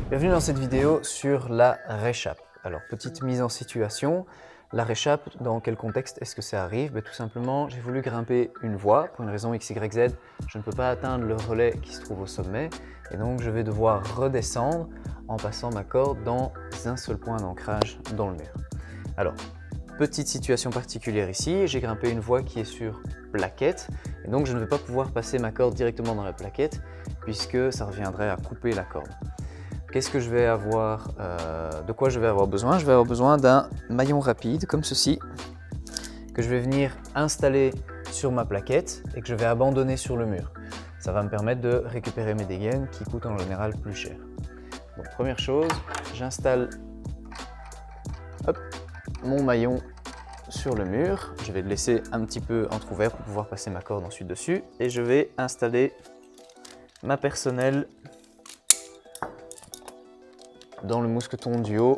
Bienvenue dans cette vidéo sur la réchappe. Alors, petite mise en situation. La réchappe, dans quel contexte est-ce que ça arrive? Tout simplement, j'ai voulu grimper une voie. Pour une raison X, Y, Z, je ne peux pas atteindre le relais qui se trouve au sommet. Et donc, je vais devoir redescendre en passant ma corde dans un seul point d'ancrage dans le mur. Alors, petite situation particulière ici, j'ai grimpé une voie qui est sur plaquette. Et donc, je ne vais pas pouvoir passer ma corde directement dans la plaquette puisque ça reviendrait à couper la corde. Qu'est-ce que je vais avoir, de quoi je vais avoir besoin? Je vais avoir besoin d'un maillon rapide comme ceci que je vais venir installer sur ma plaquette et que je vais abandonner sur le mur. Ça va me permettre de récupérer mes dégaines qui coûtent en général plus cher. Donc première chose, j'installe mon maillon sur le mur. Je vais le laisser un petit peu entrouvert pour pouvoir passer ma corde ensuite dessus et je vais installer ma personnelle dans le mousqueton du haut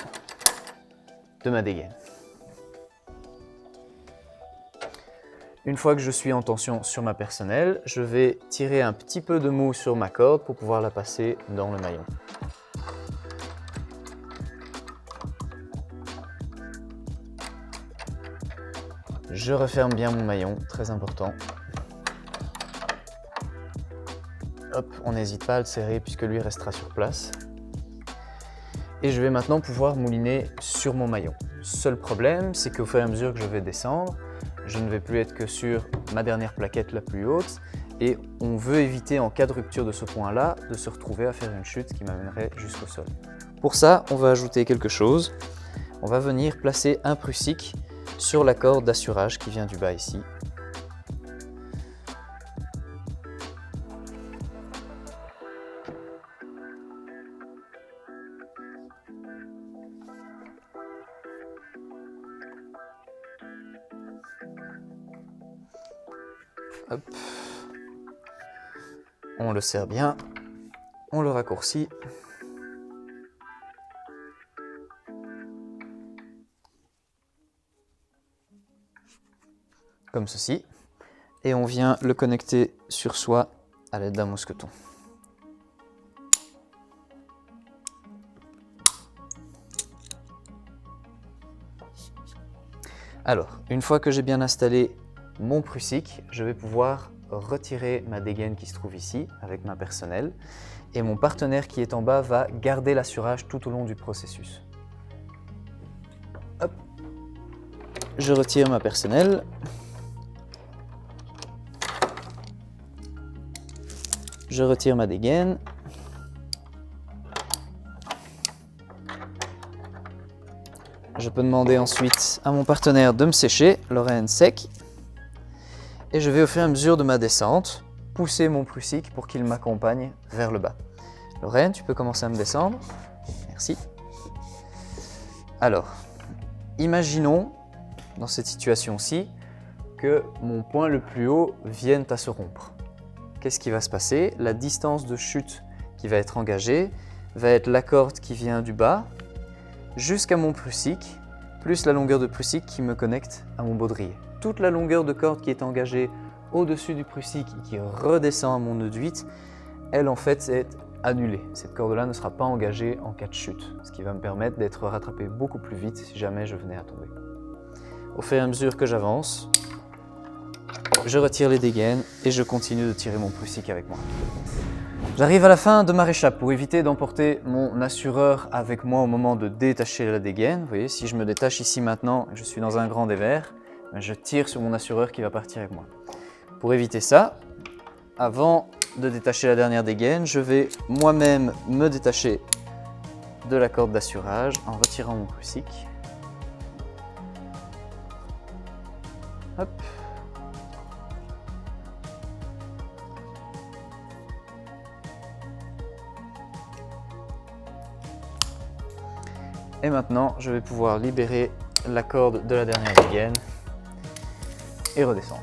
de ma dégaine. Une fois que je suis en tension sur ma personnelle, je vais tirer un petit peu de mou sur ma corde pour pouvoir la passer dans le maillon. Je referme bien mon maillon, très important. Hop, on n'hésite pas à le serrer puisque lui restera sur place. Et je vais maintenant pouvoir mouliner sur mon maillon. Seul problème, c'est qu'au fur et à mesure que je vais descendre, je ne vais plus être que sur ma dernière plaquette la plus haute et on veut éviter en cas de rupture de ce point-là de se retrouver à faire une chute qui m'amènerait jusqu'au sol. Pour ça, on va ajouter quelque chose. On va venir placer un prussique sur la corde d'assurage qui vient du bas ici. Hop. On le serre bien, on le raccourcit. Comme ceci. Et on vient le connecter sur soi à l'aide d'un mousqueton. Alors, une fois que j'ai bien installé mon prussique, je vais pouvoir retirer ma dégaine qui se trouve ici avec ma personnelle et mon partenaire qui est en bas va garder l'assurage tout au long du processus. Hop. Je retire ma personnelle. Je retire ma dégaine. Je peux demander ensuite à mon partenaire de me sécher, l'oreille sec. Et je vais au fur et à mesure de ma descente pousser mon prussique pour qu'il m'accompagne vers le bas. Lorraine, tu peux commencer à me descendre. Merci. Alors, imaginons dans cette situation-ci que mon point le plus haut vienne à se rompre. Qu'est-ce qui va se passer? La distance de chute qui va être engagée va être la corde qui vient du bas jusqu'à mon prussique, plus la longueur de prussique qui me connecte à mon baudrier. Toute la longueur de corde qui est engagée au-dessus du prussique et qui redescend à mon nœud de 8, elle en fait est annulée. Cette corde-là ne sera pas engagée en cas de chute, ce qui va me permettre d'être rattrapé beaucoup plus vite si jamais je venais à tomber. Au fur et à mesure que j'avance, je retire les dégaines et je continue de tirer mon prussique avec moi. J'arrive à la fin de ma réchappe. Pour éviter d'emporter mon assureur avec moi au moment de détacher la dégaine, vous voyez, si je me détache ici maintenant, je suis dans un grand dévers, je tire sur mon assureur qui va partir avec moi. Pour éviter ça, avant de détacher la dernière dégaine, je vais moi-même me détacher de la corde d'assurage en retirant mon prussique. Hop. Et maintenant, je vais pouvoir libérer la corde de la dernière dégaine et redescendre.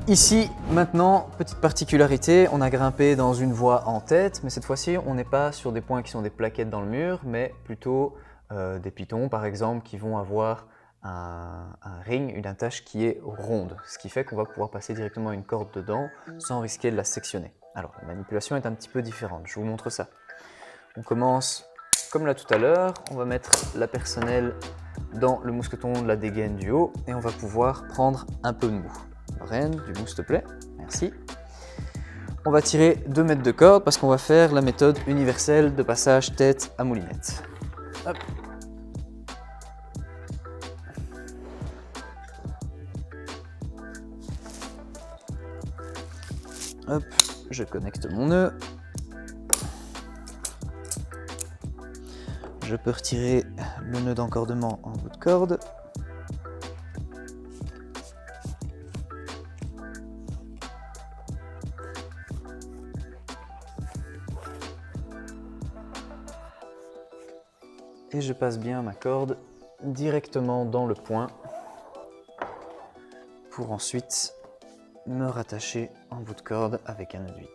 Ici, maintenant, petite particularité, on a grimpé dans une voie en tête, mais cette fois-ci, on n'est pas sur des points qui sont des plaquettes dans le mur, mais plutôt des pitons, par exemple, qui vont avoir un ring, une attache qui est ronde, ce qui fait qu'on va pouvoir passer directement une corde dedans sans risquer de la sectionner. Alors la manipulation est un petit peu différente, je vous montre ça. On commence comme là tout à l'heure, on va mettre la personnelle dans le mousqueton de la dégaine du haut et on va pouvoir prendre un peu de mou. Lorraine, du mou s'il te plaît, merci. On va tirer 2 mètres de corde parce qu'on va faire la méthode universelle de passage tête à moulinette. Hop. Hop, je connecte mon nœud. Je peux retirer le nœud d'encordement en bout de corde. Et je passe bien ma corde directement dans le point pour ensuite me rattacher en bout de corde avec un nœud de 8.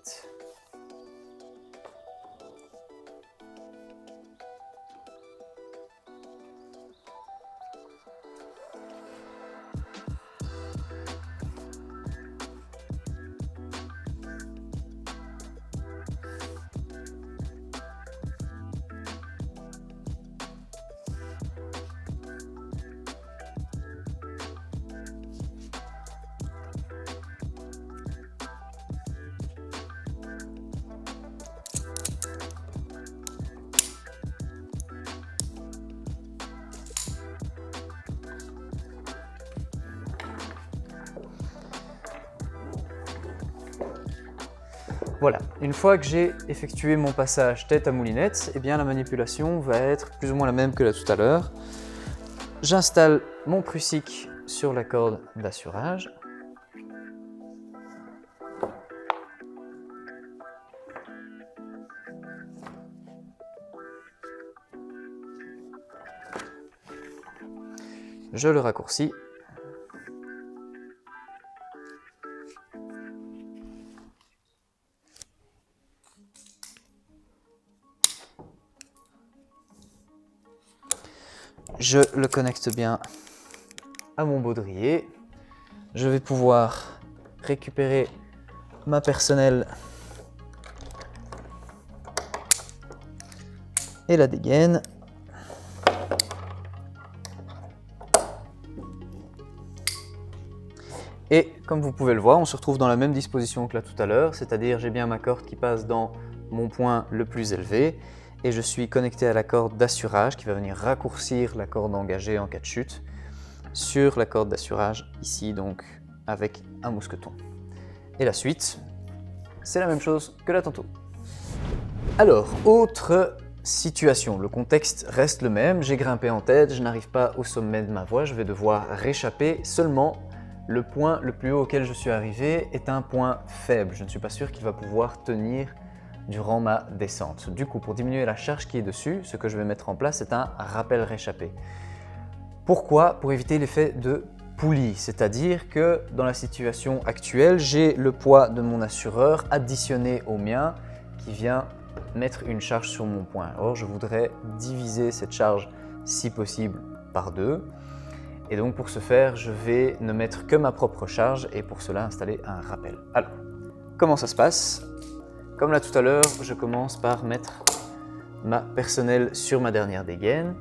Voilà, une fois que j'ai effectué mon passage tête à moulinette, eh bien la manipulation va être plus ou moins la même que là tout à l'heure. J'installe mon prussique sur la corde d'assurage. Je le raccourcis. Je le connecte bien à mon baudrier. Je vais pouvoir récupérer ma personnelle et la dégaine. Et comme vous pouvez le voir, on se retrouve dans la même disposition que là tout à l'heure, c'est-à-dire j'ai bien ma corde qui passe dans mon point le plus élevé et je suis connecté à la corde d'assurage qui va venir raccourcir la corde engagée en cas de chute sur la corde d'assurage ici donc avec un mousqueton. Et la suite, c'est la même chose que là tantôt. Alors, autre situation, le contexte reste le même, j'ai grimpé en tête, je n'arrive pas au sommet de ma voie, je vais devoir réchapper, seulement le point le plus haut auquel je suis arrivé est un point faible, je ne suis pas sûr qu'il va pouvoir tenir durant ma descente. Du coup, pour diminuer la charge qui est dessus, ce que je vais mettre en place, c'est un rappel réchappé. Pourquoi? Pour éviter l'effet de poulie, c'est-à-dire que dans la situation actuelle, j'ai le poids de mon assureur additionné au mien qui vient mettre une charge sur mon point. Or, je voudrais diviser cette charge, si possible, par 2. Et donc, pour ce faire, je vais ne mettre que ma propre charge et pour cela installer un rappel. Alors, comment ça se passe? Comme là tout à l'heure, je commence par mettre ma personnelle sur ma dernière dégaine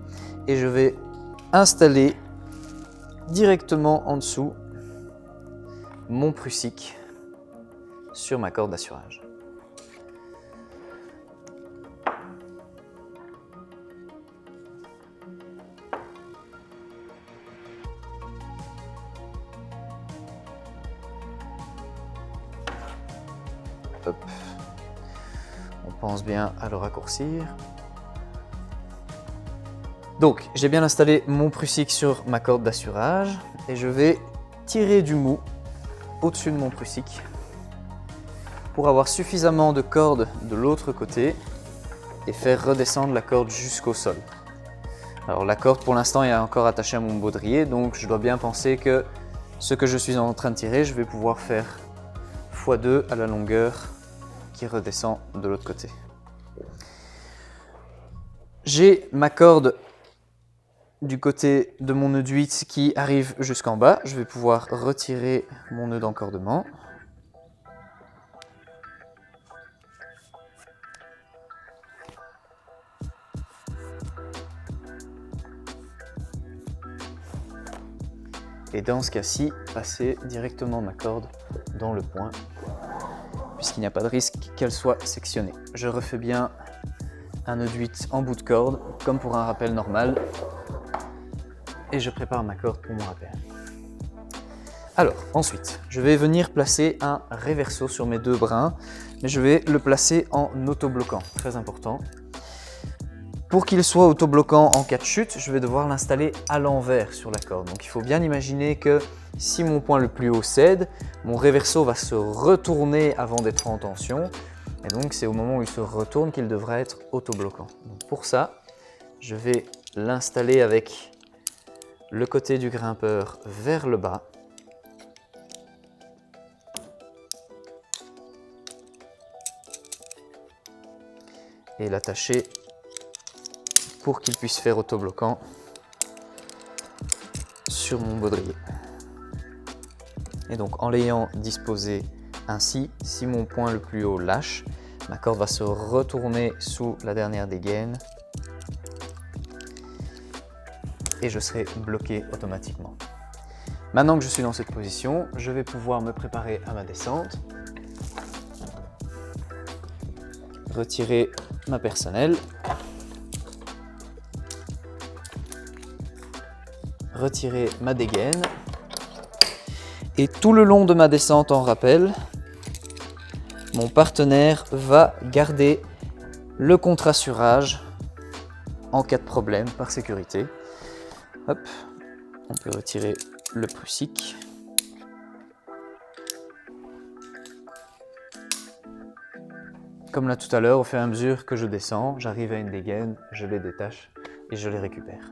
et je vais installer directement en dessous mon prussique sur ma corde d'assurage. Hop. On pense bien à le raccourcir. Donc, j'ai bien installé mon prussique sur ma corde d'assurage et je vais tirer du mou au-dessus de mon prussique pour avoir suffisamment de corde de l'autre côté et faire redescendre la corde jusqu'au sol. Alors la corde pour l'instant est encore attachée à mon baudrier, donc je dois bien penser que ce que je suis en train de tirer, je vais pouvoir faire x2 à la longueur qui redescend de l'autre côté. J'ai ma corde du côté de mon nœud de 8 qui arrive jusqu'en bas. Je vais pouvoir retirer mon nœud d'encordement. Et dans ce cas-ci, passer directement ma corde dans le point, puisqu'il n'y a pas de risque qu'elle soit sectionnée. Je refais bien un nœud de 8 en bout de corde, comme pour un rappel normal, et je prépare ma corde pour mon rappel. Alors, ensuite, je vais venir placer un réverso sur mes deux brins, mais je vais le placer en autobloquant, très important. Pour qu'il soit autobloquant en cas de chute, je vais devoir l'installer à l'envers sur la corde. Donc il faut bien imaginer que si mon point le plus haut cède, mon réverso va se retourner avant d'être en tension. Et donc c'est au moment où il se retourne qu'il devra être autobloquant. Donc pour ça, je vais l'installer avec le côté du grimpeur vers le bas. Et l'attacher pour qu'il puisse faire autobloquant sur mon baudrier. Et donc en l'ayant disposé ainsi, si mon point le plus haut lâche, ma corde va se retourner sous la dernière dégaine et je serai bloqué automatiquement. Maintenant que je suis dans cette position, je vais pouvoir me préparer à ma descente, retirer ma personnelle, retirer ma dégaine et tout le long de ma descente en rappel, mon partenaire va garder le contre-assurage en cas de problème par sécurité. Hop, on peut retirer le prussique. Comme là tout à l'heure, au fur et à mesure que je descends, j'arrive à une dégaine, je les détache et je les récupère.